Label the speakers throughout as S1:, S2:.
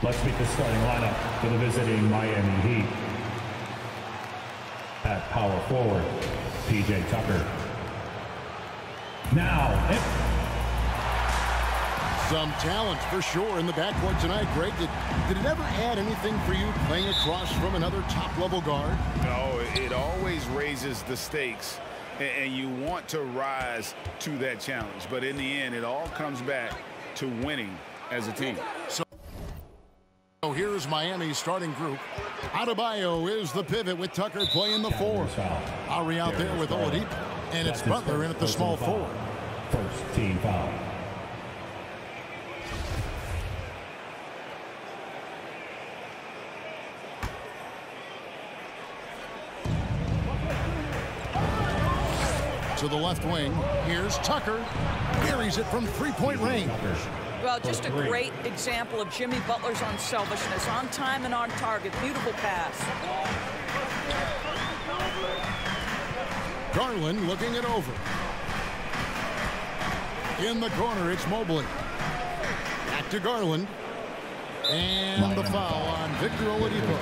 S1: Let's meet the starting lineup for the visiting Miami Heat. At power forward, P.J. Tucker. Now,
S2: some talent for sure in the backcourt tonight, Greg. Did it ever add anything for you playing across from another top-level guard?
S3: No, it always raises the stakes, and you want to rise to that challenge. But in the end, it all comes back to winning as a team.
S2: So here's Miami's starting group. Adebayo is the pivot with Tucker playing the 4. Lowry out there with Oladipo, and it's Butler in at the small 4.
S1: First team foul.
S2: To the left wing, here's Tucker. Buries it from three-point range.
S4: Well, just a great example of Jimmy Butler's unselfishness. On time and on target. Beautiful pass.
S2: Garland looking it over. In the corner, it's Mobley. Back to Garland. And the foul on Victor Oladipo.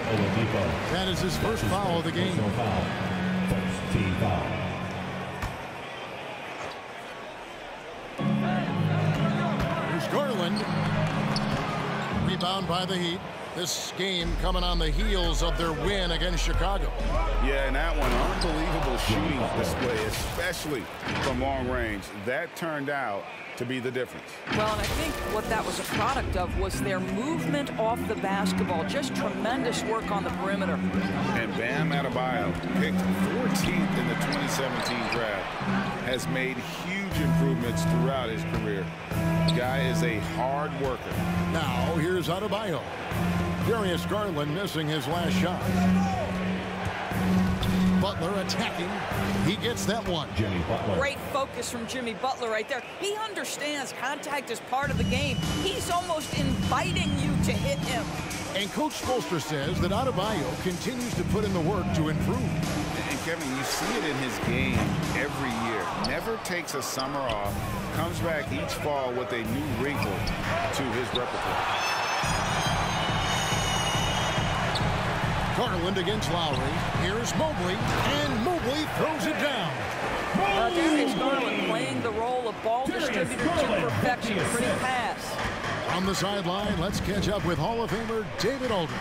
S2: That is his first foul of the game.
S1: First team foul.
S2: Garland. Rebound by the Heat. This game coming on the heels of their win against Chicago.
S3: Yeah, and that one, unbelievable shooting display, especially from long range. That turned out to be the difference.
S4: Well, and I think what that was a product of was their movement off the basketball. Just tremendous work on the perimeter.
S3: And Bam Adebayo, picked 14th in the 2017 draft, has made huge improvements throughout his career. The guy is a hard worker.
S2: Now, here's Adebayo. Darius Garland missing his last shot. Butler attacking. He gets that one.
S1: Jimmy Butler.
S4: Great focus from Jimmy Butler right there. He understands contact is part of the game. He's almost inviting you to hit him.
S2: And Coach Spoelstra says that Adebayo continues to put in the work to improve.
S3: And Kevin, you see it in his game every year. Never takes a summer off. Comes back each fall with a new wrinkle to his repertoire.
S2: Garland against Lowry. Here's Mobley, and Mobley throws it down.
S4: Darius Garland playing the role of ball distributor to perfection. Pretty pass.
S2: On the sideline, let's catch up with Hall of Famer David Aldridge.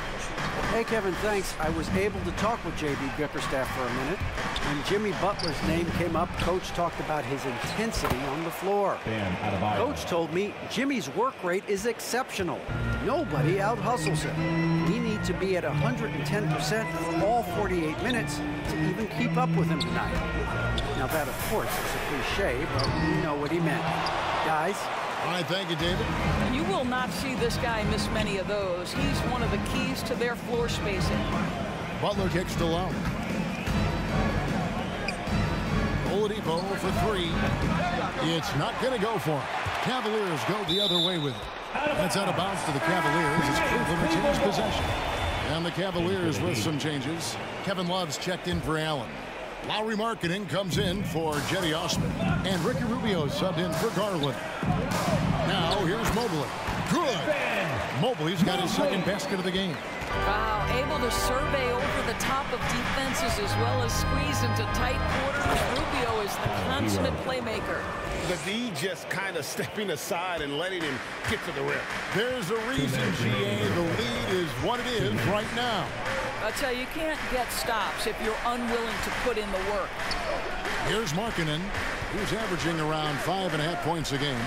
S5: Hey, Kevin, thanks. I was able to talk with J.B. Bickerstaff for a minute. When Jimmy Butler's name came up, Coach talked about his intensity on the floor. Coach told me Jimmy's work rate is exceptional. Nobody out-hustles him. We need to be at 110% for all 48 minutes to even keep up with him tonight. Now that, of course, is a cliche, but you know what he meant. Guys?
S2: All right, thank you, David.
S4: You will not see this guy miss many of those. He's one of the keys to their floor spacing.
S2: Butler kicks to Lowry. Oladipo for 3. It's not going to go for him. Cavaliers go the other way with it. That's out of bounds to the Cavaliers. It's Cleveland retains possession. And the Cavaliers with some changes. Kevin Love's checked in for Allen. Lowry Markkanen comes in for Jetty Osman. And Ricky Rubio subbed in for Garland. Now here's Mobley. Good. Mobley's got his second basket of the game.
S4: Wow, able to survey over the top of defenses as well as squeeze into tight quarters. Rubio is the consummate playmaker.
S3: The D just kind of stepping aside and letting him get to the rim.
S2: There's a reason, GA. The lead is what it is right now.
S4: I tell you, you can't get stops if you're unwilling to put in the work.
S2: Here's Markkanen, who's averaging around 5.5 points a game.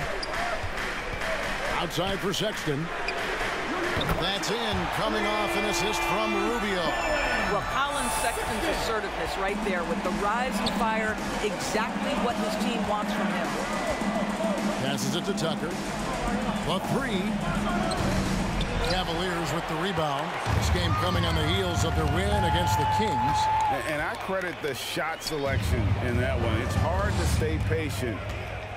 S2: Outside for Sexton. That's in, coming off an assist from Rubio.
S4: Well, Colin Sexton's assertiveness right there with the rise and fire, exactly what his team wants from him.
S2: Passes it to Tucker. The 3. Cavaliers with the rebound. This game coming on the heels of their win against the Kings.
S3: And I credit the shot selection in that one. It's hard to stay patient,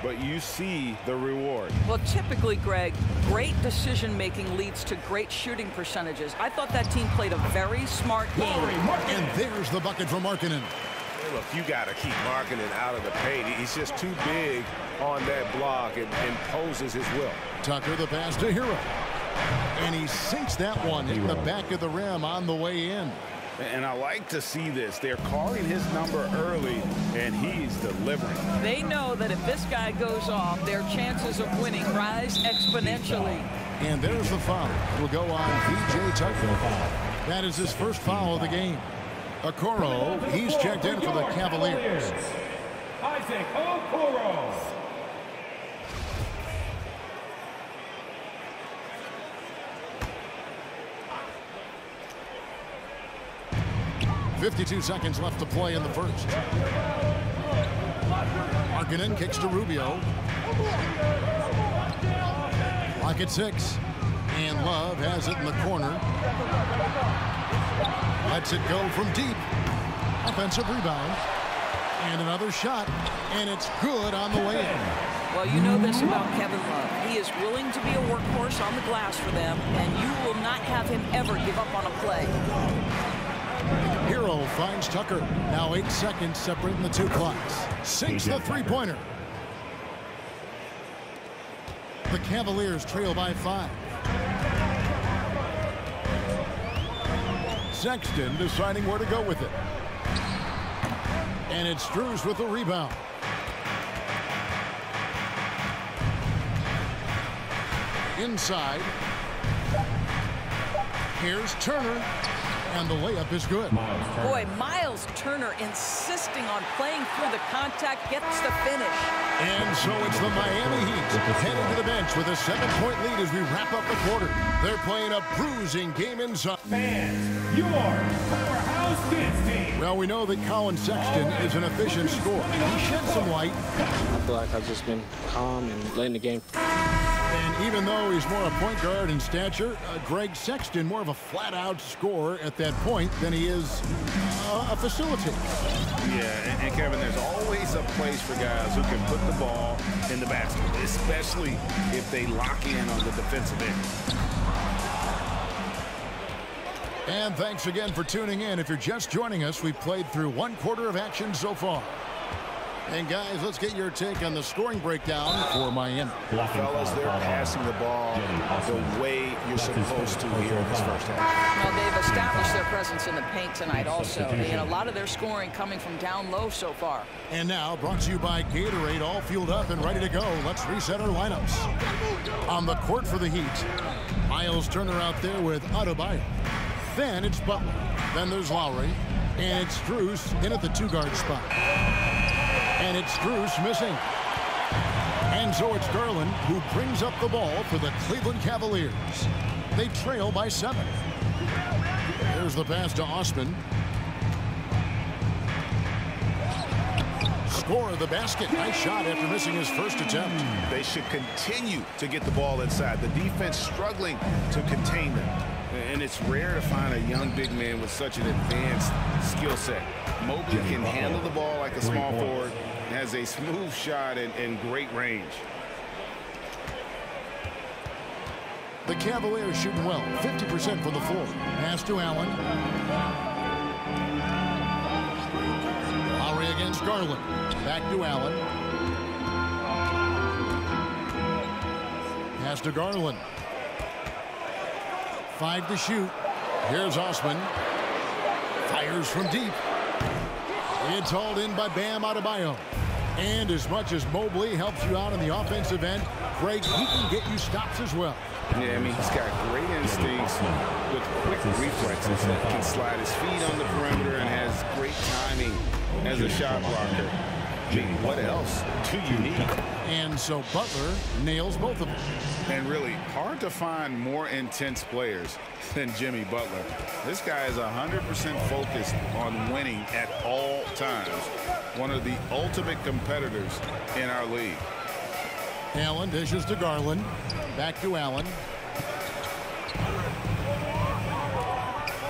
S3: but you see the reward.
S4: Well, typically, Greg, great decision-making leads to great shooting percentages. I thought that team played a very smart game.
S2: And there's the bucket from Markkanen.
S6: Hey, look, you got to keep Markkanen out of the paint. He's just too big on that block and imposes his will.
S2: Tucker the pass to Hero. And he sinks that one in the back of the rim on the way in.
S3: And I like to see this. They're calling his number early, and he's delivering.
S4: They know that if this guy goes off, their chances of winning rise exponentially.
S2: And there's the foul. Will go on P.J. Tucker. That is his first foul of the game. Okoro, he's checked in for the Cavaliers.
S1: Isaac Okoro.
S2: 52 seconds left to play in the first. Markkanen kicks to Rubio. Clock at 6. And Love has it in the corner. Lets it go from deep. Offensive rebound. And another shot. And it's good on the way in.
S4: Well, you know this about Kevin Love. He is willing to be a workhorse on the glass for them, and you will not have him ever give up on a play.
S2: Hero finds Tucker. Now 8 seconds separating the two clocks. Sinks the three-pointer. The Cavaliers trail by 5. Sexton deciding where to go with it. And it's Strus with the rebound. Inside. Here's Turner. And the layup is good.
S4: Boy, Miles Turner insisting on playing through the contact, gets the finish.
S2: And so it's the Miami Heat heading to the bench with a 7-point lead as we wrap up the quarter. They're playing a bruising game inside.
S1: Fans, your powerhouse dance team.
S2: Well, we know that Colin Sexton is an efficient scorer. He shed some light.
S7: I feel like I've just been calm and letting the game.
S2: And even though he's more a point guard in stature, Greg Sexton more of a flat-out scorer at that point than he is a facilitator.
S3: Yeah, and Kevin, there's always a place for guys who can put the ball in the basket, especially if they lock in on the defensive end.
S2: And thanks again for tuning in. If you're just joining us, we've played through 1 quarter of action so far. And guys, let's get your take on the scoring breakdown for Miami.
S3: Fellas, they're passing the ball the way you're supposed to here in this first half.
S4: Well, they've established their presence in the paint tonight also. And a lot of their scoring coming from down low so far.
S2: And now, brought to you by Gatorade, all fueled up and ready to go. Let's reset our lineups. On the court for the Heat, Miles Turner out there with Adebayo. Then it's Butler. Then there's Lowry. And it's Strus in at the 2-guard spot. And it's Strus missing. And so it's Garland who brings up the ball for the Cleveland Cavaliers. They trail by 7. There's the pass to Osman. Score the basket. Nice shot after missing his first attempt.
S3: They should continue to get the ball inside. The defense struggling to contain them. And it's rare to find a young big man with such an advanced skill set. Mobley can handle the ball like a small forward, has a smooth shot and great range.
S2: The Cavaliers shooting well, 50% from the floor. Pass to Allen. Lowry against Garland. Back to Allen. Pass to Garland. 5 to shoot. Here's Osman. Fires from deep. It's hauled in by Bam Adebayo. And as much as Mobley helps you out on the offensive end, Greg, he can get you stops as well.
S3: Yeah, I mean, he's got great instincts with quick reflexes. Can slide his feet on the perimeter and has great timing as a shot blocker. I mean, what else do you need?
S2: And so Butler nails both of them.
S3: And really, hard to find more intense players than Jimmy Butler. This guy is 100% focused on winning at all times. One of the ultimate competitors in our league.
S2: Allen dishes to Garland. Back to Allen.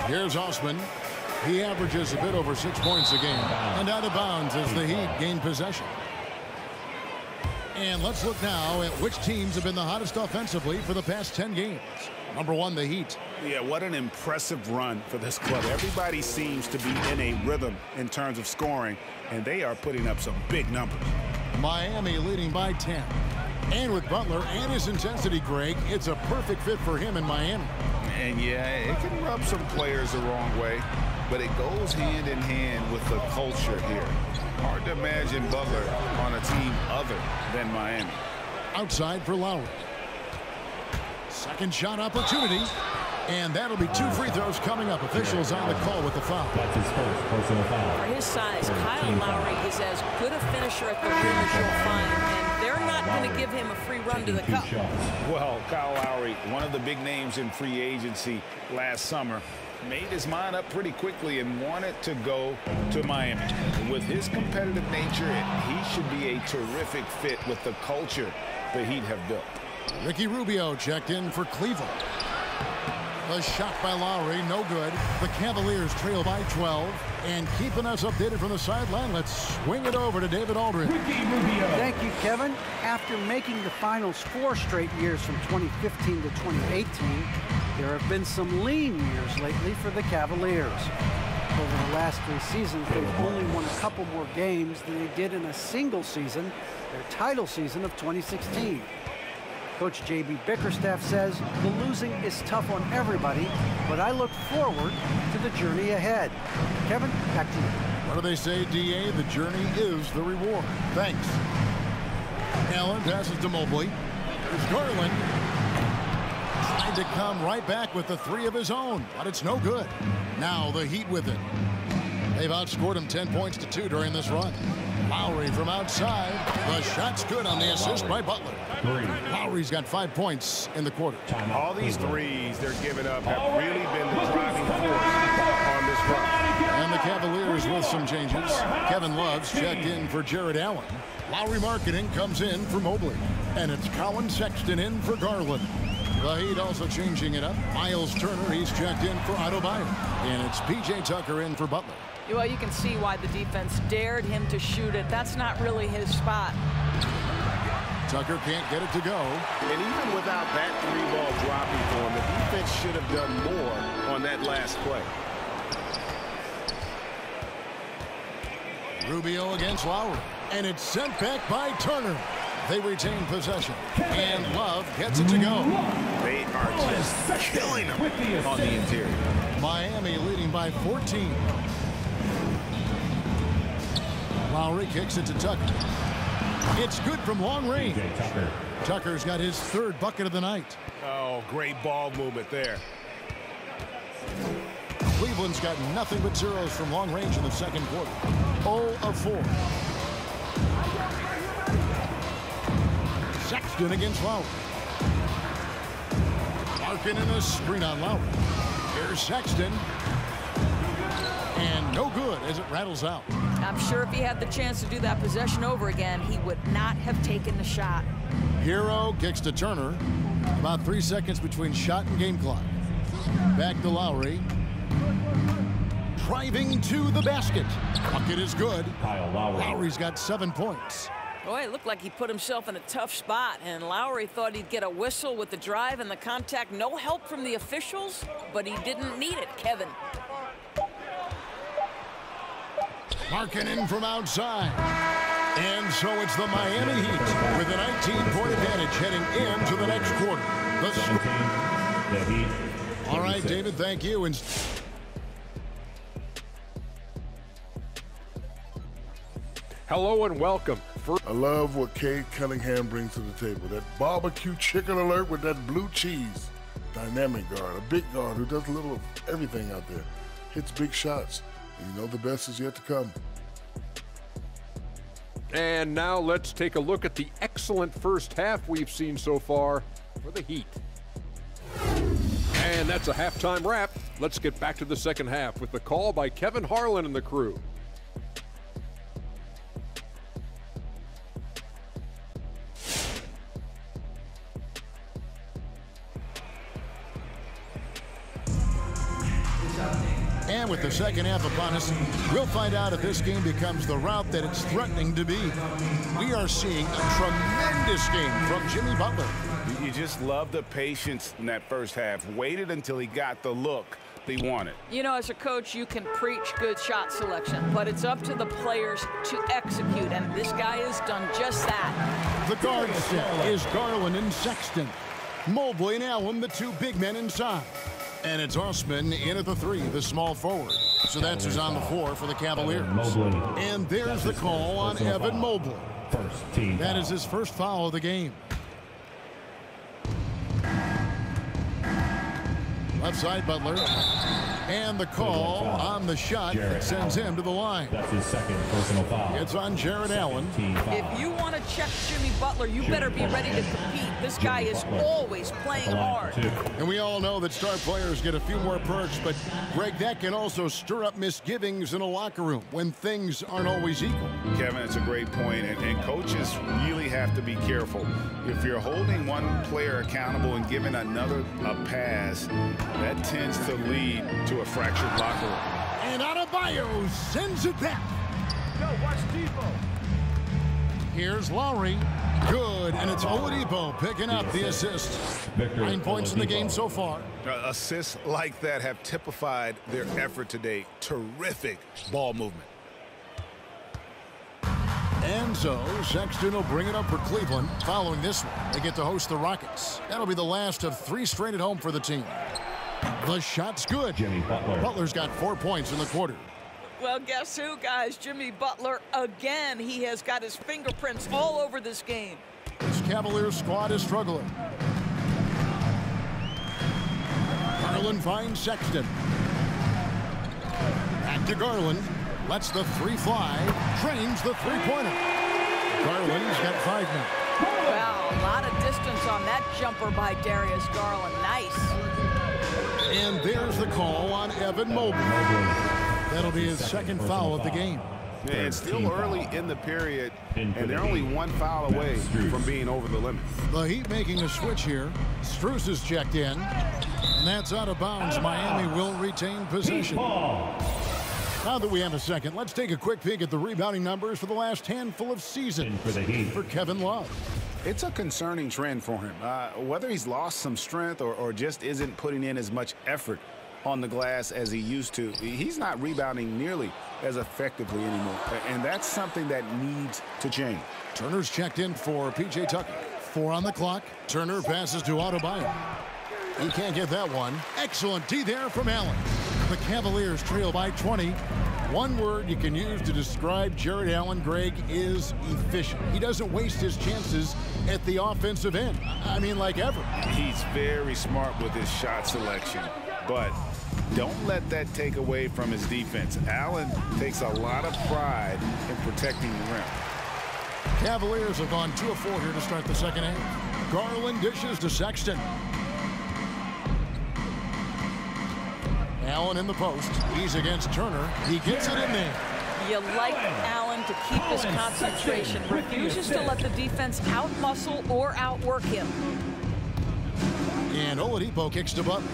S2: Here's Osman. He averages a bit over 6 points a game. And out of bounds as the Heat gain possession. And let's look now at which teams have been the hottest offensively for the past 10 games. Number 1, the Heat.
S3: Yeah, what an impressive run for this club. Everybody seems to be in a rhythm in terms of scoring, and they are putting up some big numbers.
S2: Miami leading by 10. And with Butler and his intensity, Greg, it's a perfect fit for him in Miami.
S3: And yeah, it can rub some players the wrong way, but it goes hand in hand with the culture here. Hard to imagine Butler on a team other than Miami.
S2: Outside for Lowry. Second shot opportunity. And that'll be 2 free throws coming up. Officials on the call with the foul.
S8: That's his first personal foul.
S4: For his size, Kyle Lowry is as good a finisher at the rim as you'll find, and they're not going to give him a free run to the cup.
S3: Well, Kyle Lowry, one of the big names in free agency last summer, made his mind up pretty quickly and wanted to go to Miami. With his competitive nature, he should be a terrific fit with the culture the Heat have built.
S2: Ricky Rubio checked in for Cleveland. A shot by Lowry, no good. The Cavaliers trail by 12. And keeping us updated from the sideline, let's swing it over to David Aldridge.
S5: Thank you, Kevin. After making the finals 4 straight years from 2015 to 2018, there have been some lean years lately for the Cavaliers. Over the last 3 seasons, they've only won a couple more games than they did in a single season, their title season of 2016. Coach J.B. Bickerstaff says the losing is tough on everybody, but I look forward to the journey ahead. Kevin, back to you.
S2: What do they say, D.A.? The journey is the reward. Thanks. Allen passes to Mobley. There's Garland. Tried to come right back with the 3 of his own, but it's no good. Now the Heat with it. They've outscored him 10 points to 2 during this run. Lowry from outside. The shot's good on the assist by Butler. Lowry's got 5 points in the quarter.
S6: All these threes they're giving up have really been the driving force on this run.
S2: And the Cavaliers with some changes. Kevin Love's checked in for Jared Allen. Lowry marketing comes in for Mobley. And it's Colin Sexton in for Garland. The Heat also changing it up. Miles Turner, he's checked in for Adebayo. And it's P.J. Tucker in for Butler.
S4: Well, you can see why the defense dared him to shoot it. That's not really his spot.
S2: Tucker can't get it to go.
S6: And even without that 3-ball dropping for him, the defense should have done more on that last play.
S2: Rubio against Lowry. And it's sent back by Turner. They retain possession. And Love gets it to go.
S6: They are just killing them on the interior.
S2: Miami leading by 14. Lowry kicks it to Tucker. It's good from long range. Tucker's got his 3rd bucket of the night.
S6: Oh, great ball movement there.
S2: Cleveland's got nothing but zeros from long range in the second quarter. 0 of 4. Sexton against Lowry. Larkin in a screen on Lowry. Here's Sexton. And no good as it rattles out.
S4: I'm sure if he had the chance to do that possession over again, he would not have taken the shot.
S2: Hero kicks to Turner. About 3 seconds between shot and game clock. Back to Lowry. Driving to the basket. Bucket is good. Lowry's got 7 points.
S4: Boy, it looked like he put himself in a tough spot, and Lowry thought he'd get a whistle with the drive and the contact. No help from the officials, but he didn't need it, Kevin.
S2: Marking in from outside. And so it's the Miami Heat with a 19-point advantage heading into the next quarter. All right, David, thank you. And
S9: hello and welcome.
S10: I love what Cade Cunningham brings to the table. That barbecue chicken alert with that blue cheese. Dynamic guard, a big guard who does a little of everything out there. Hits big shots. And you know the best is yet to come.
S9: And now let's take a look at the excellent first half we've seen so far for the Heat. And that's a halftime wrap. Let's get back to the second half with the call by Kevin Harlan and the crew.
S2: And with the second half upon us, we'll find out if this game becomes the route that it's threatening to be. We are seeing a tremendous game from Jimmy Butler.
S3: You just love the patience in that first half. Waited until he got the look he wanted.
S4: You know, as a coach, you can preach good shot selection, but it's up to the players to execute, and this guy has done just that.
S2: The guard set is Garland and Sexton. Mobley and Allen, the two big men inside. And it's Osman in at the 3, the small forward. So that's who's on the floor for the Cavaliers. And there's the call on Evan Mobley. That is his first foul of the game. Left side, Butler. And the call on the shot that sends him to the line.
S8: That's his second personal foul.
S2: It's on Jared Allen.
S4: If you want to check Jimmy Butler, you better be ready to compete. This guy is always playing hard.
S2: And we all know that star players get a few more perks, but, Greg, that can also stir up misgivings in a locker room when things aren't always equal.
S3: Kevin, it's a great point, and coaches really have to be careful. If you're holding one player accountable and giving another a pass, that tends to lead to a fractured locker room.
S2: And Adebayo sends it back.
S1: Yo, watch Depot.
S2: Here's Lowry. Good, and it's Oladipo picking up the assist. 9 points in the game so far.
S3: Assists like that have typified their effort today. Terrific ball movement.
S2: And so Sexton will bring it up for Cleveland. Following this one, they get to host the Rockets. That'll be the last of 3 straight at home for the team. The shot's good.
S8: Jimmy Butler.
S2: Butler's got 4 points in the quarter.
S4: Well, guess who, guys? Jimmy Butler again. He has got his fingerprints all over this game.
S2: This Cavaliers squad is struggling. Garland finds Sexton. Back to Garland. Lets the 3 fly. Trains the 3-pointer. Garland's got 5 now.
S4: Wow, a lot of distance on that jumper by Darius Garland. Nice.
S2: And there's the call on Evan Mobley. That'll be his second foul of the game.
S3: Yeah, it's still early in the period, and they're only 1 foul away from being over the limit.
S2: The Heat making a switch here. Strus is checked in, and that's out of bounds. Miami will retain possession. Now that we have a second, let's take a quick peek at the rebounding numbers for the last handful of seasons for Kevin Love.
S3: It's a concerning trend for him. Whether he's lost some strength or just isn't putting in as much effort on the glass as he used to, he's not rebounding nearly as effectively anymore. And that's something that needs to change.
S2: Turner's checked in for P.J. Tucker. 4 on the clock. Turner passes to Adebayo. He can't get that one. Excellent D there from Allen. The Cavaliers trail by 20. One word you can use to describe Jared Allen, Greg, is efficient. He doesn't waste his chances at the offensive end. I mean, like ever.
S3: He's very smart with his shot selection, but don't let that take away from his defense. Allen takes a lot of pride in protecting the rim.
S2: Cavaliers have gone 2 of 4 here to start the second half. Garland dishes to Sexton. Allen in the post. He's against Turner. He gets it in there.
S4: You like Allen to keep his concentration. Refuses to let the defense outmuscle or outwork him.
S2: And Oladipo kicks to Butler.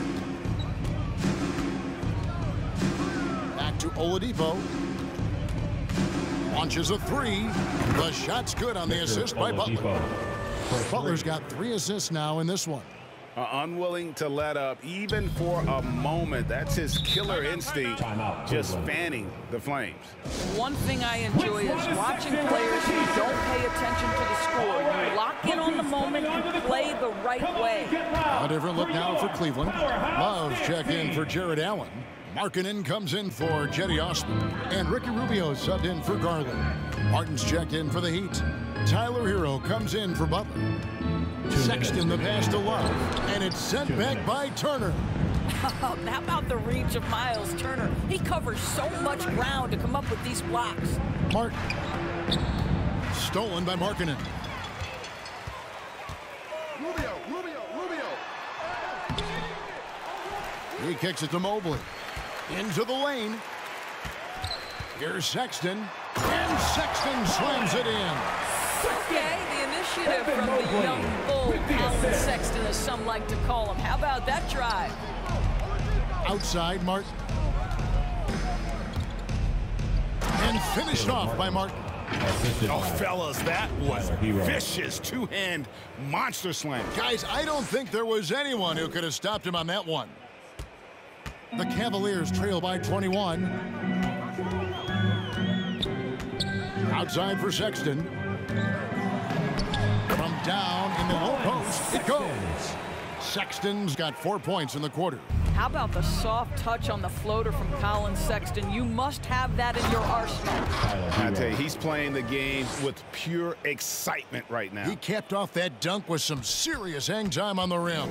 S2: Back to Oladipo. Launches a 3. The shot's good on the assist by Butler. Butler's got 3 assists now in this one.
S3: Unwilling to let up even for a moment. That's his killer instinct, just fanning the flames.
S4: One thing I enjoy is watching players who don't pay attention to the score. You lock in on the moment and play the right way.
S2: A different look now for Cleveland. Love's check in for Jared Allen. Markkanen comes in for Jetty Osman. And Ricky Rubio subbed in for Garland. Martin's checked in for the Heat. Tyler Hero comes in for Butler. Sexton the pass to Love, and it's sent back by Turner.
S4: How about the reach of Miles Turner? He covers so much ground to come up with these blocks.
S2: Martin. Stolen by Markkanen.
S10: Rubio.
S2: He kicks it to Mobley. Into the lane. Here's Sexton. And Sexton slams it in.
S4: Okay, the initiative from the young bull, Alan Sexton, as some like to call him. How about that drive?
S2: Outside, Martin. And finished off by Martin.
S3: Oh, fellas, that was vicious two-hand monster slam.
S2: Guys, I don't think there was anyone who could have stopped him on that one. The Cavaliers trail by 21. Outside for Sexton. down in the low post. It goes. Sexton's got 4 points in the quarter.
S4: How about the soft touch on the floater from Colin Sexton? You must have that in your arsenal.
S3: I tell you, he's playing the game with pure excitement right now.
S2: He capped off that dunk with some serious hang time on the rim.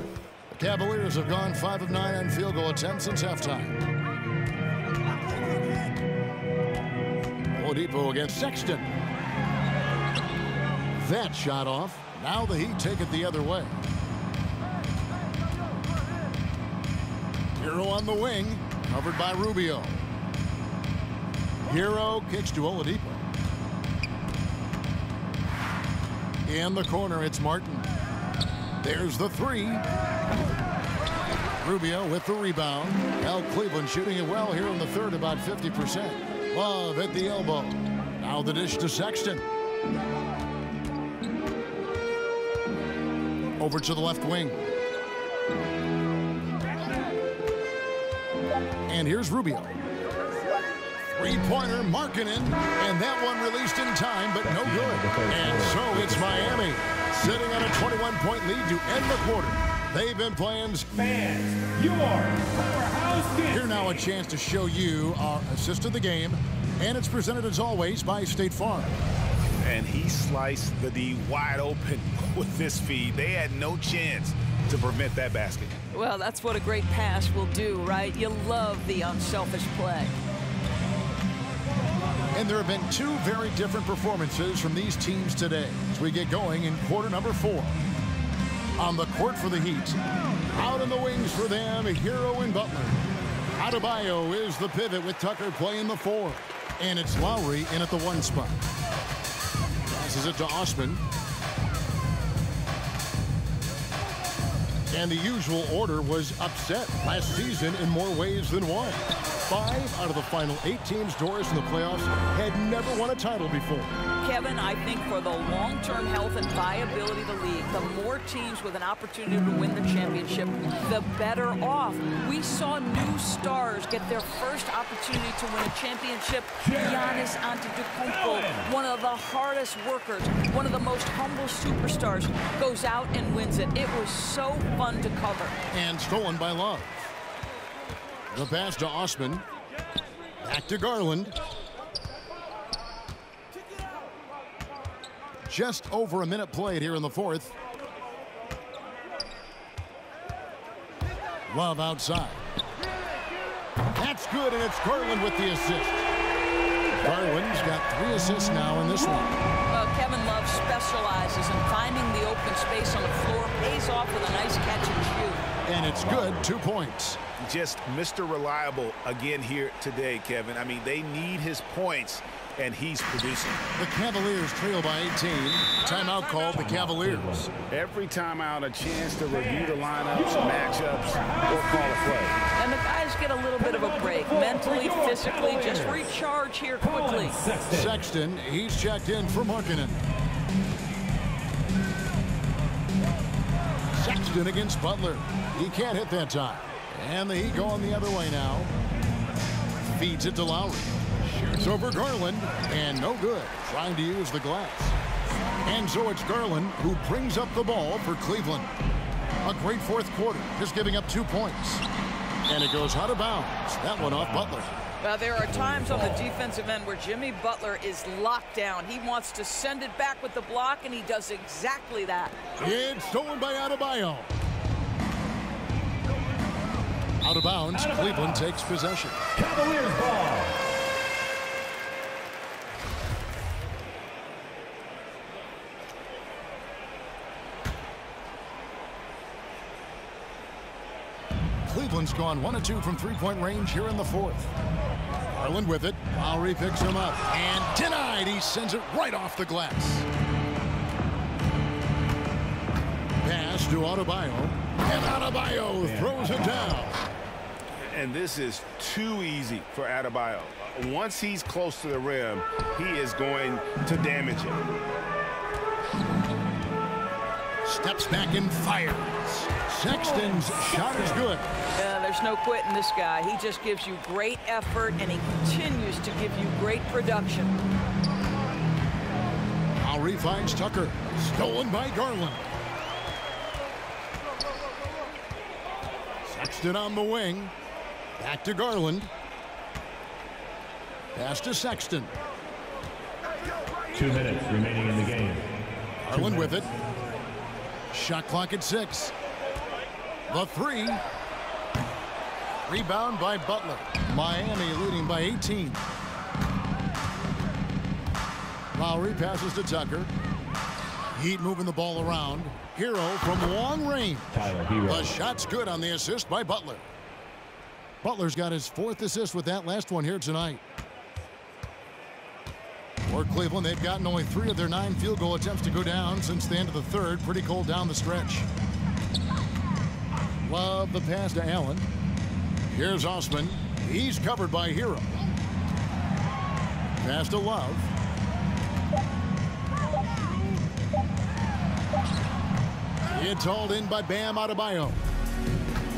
S2: The Cavaliers have gone 5 of 9 on field goal attempts since halftime. Oladipo against Sexton. That shot off. Now the Heat take it the other way. Hero on the wing, covered by Rubio. Hero kicks to Oladipo. In the corner, it's Martin. There's the three. Rubio with the rebound. Now Cleveland shooting it well here in the third, about 50%. Love at the elbow. Now the dish to Sexton. Over to the left wing. And here's Rubio. Three-pointer Markkanen, and that one released in time, but no good. And so it's Miami sitting on a 21-point lead to end the quarter. They've been playing.
S1: Fans, your powerhouse.
S2: Here now a chance to show you our assist of the game, and it's presented as always by State Farm.
S3: And he sliced the D wide open with this feed. They had no chance to prevent that basket.
S4: Well, that's what a great pass will do, right? You love the unselfish play.
S2: And there have been two very different performances from these teams today as we get going in quarter number 4. On the court for the Heat. Out in the wings for them, Hero and Butler. Adebayo is the pivot with Tucker playing the 4. And it's Lowry in at the 1 spot. Passes it to Osman. And the usual order was upset last season in more ways than one. 5 out of the final 8 teams, Doris, in the playoffs had never won a title before.
S4: Kevin, I think for the long-term health and viability of the league, the more teams with an opportunity to win the championship, the better off. We saw new stars get their first opportunity to win a championship. Giannis Antetokounmpo, one of the hardest workers, one of the most humble superstars, goes out and wins it. It was so fun to cover.
S2: And stolen by Love. The pass to Osman. Back to Garland. Just over a minute played here in the 4th. Love outside. That's good, and it's Garland with the assist. Garland's got 3 assists now in this one.
S4: Kevin Love specializes in finding the open space on the floor, pays off with a nice catch and shoot.
S2: And it's good, 2 points.
S3: Just Mr. Reliable again here today, Kevin. I mean, they need his points, and he's producing.
S2: The Cavaliers trail by 18. Timeout called the Cavaliers.
S3: Every timeout, a chance to review the lineups, matchups, or call a play.
S4: And the guys get a little bit of a break, mentally, physically, just recharge here quickly.
S2: Sexton, he's checked in for Markkanen. Sexton against Butler. He can't hit that time. And the Heat going the other way now. Feeds it to Lowry. Shoots over Garland, and no good. Trying to use the glass. And so it's Garland who brings up the ball for Cleveland. A great 4th quarter, just giving up 2 points. And it goes out of bounds. That one off Butler.
S4: Well, there are times on the defensive end where Jimmy Butler is locked down. He wants to send it back with the block, and he does exactly that.
S2: It's stolen by Adebayo. Out of bounds, Cleveland takes possession.
S1: Cavaliers ball.
S2: Cleveland's gone 1 of 2 from 3-point range here in the 4th. Garland with it. Lowry picks him up. And denied. He sends it right off the glass. Pass to Adebayo. And Adebayo throws it down.
S3: And this is too easy for Adebayo. Once he's close to the rim, he is going to damage it.
S2: Steps back and fires. Sexton's shot is good.
S4: There's no quitting this guy. He just gives you great effort, and he continues to give you great production.
S2: Lowry finds Tucker. Stolen by Garland. Sexton on the wing. Back to Garland. Pass to Sexton.
S8: 2 minutes remaining in the game.
S2: Garland with it. Shot clock at 6. The 3. Rebound by Butler. Miami leading by 18. Lowry passes to Tucker. Heat moving the ball around. Hero from long range. The shot's good on the assist by Butler. Butler's got his 4th assist with that last one here tonight. For Cleveland, they've gotten only 3 of their 9 field goal attempts to go down since the end of the 3rd. Pretty cold down the stretch. Love the pass to Allen. Here's Osman. He's covered by Hero. Pass to Love. It's hauled in by Bam Adebayo.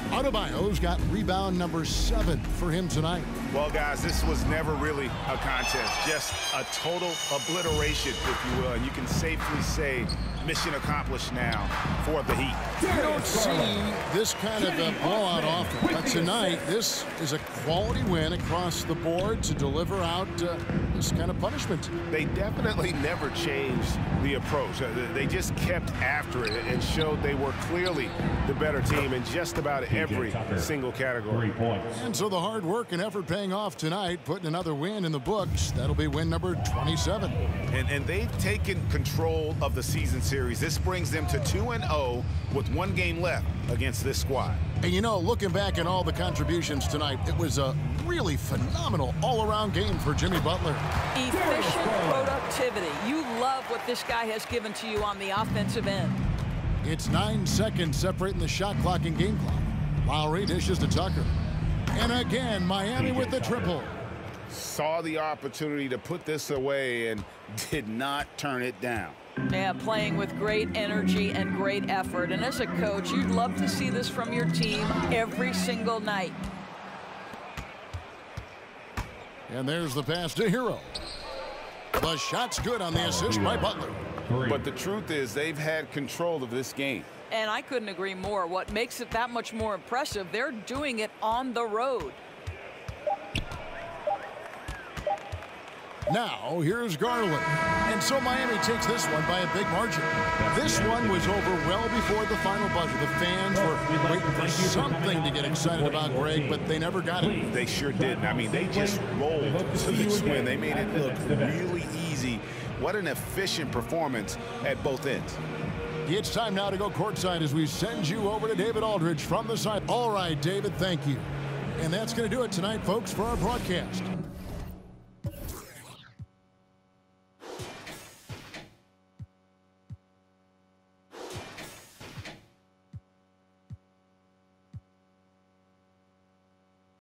S2: Adebayo's got rebound number 7 for him tonight.
S3: Well, guys, this was never really a contest. Just a total obliteration, if you will. And you can safely say mission accomplished now for the Heat.
S2: You don't see this kind of a blowout often. But tonight, this is a quality win across the board to deliver out this kind of punishment.
S3: They definitely never changed the approach. They just kept after it and showed they were clearly the better team in just about every single category.
S8: 3 points.
S2: And so the hard work and effort paying off tonight, putting another win in the books. That'll be win number 27.
S3: And they've taken control of the season series. This brings them to 2-0 with 1 game left against this squad.
S2: And you know, looking back at all the contributions tonight, it was a really phenomenal all-around game for Jimmy Butler.
S4: Efficient productivity. You love what this guy has given to you on the offensive end.
S2: It's 9 seconds separating the shot clock and game clock. Lowry dishes to Tucker. And again, Miami with the triple.
S3: Saw the opportunity to put this away and did not turn it down.
S4: Yeah, playing with great energy and great effort. And as a coach, you'd love to see this from your team every single night.
S2: And there's the pass to Hero. The shot's good on the assist by Butler.
S3: But the truth is they've had control of this game.
S4: And I couldn't agree more. What makes it that much more impressive, they're doing it on the road.
S2: Now, here's Garland. And so Miami takes this one by a big margin. This one was over well before the final buzzer. The fans were waiting for something to get excited about, Greg, but they never got it.
S3: They sure didn't. I mean, they just rolled to this win. They made it look really easy. What an efficient performance at both ends.
S2: It's time now to go courtside as we send you over to David Aldridge from the side. All right, David, thank you. And that's going to do it tonight, folks, for our broadcast.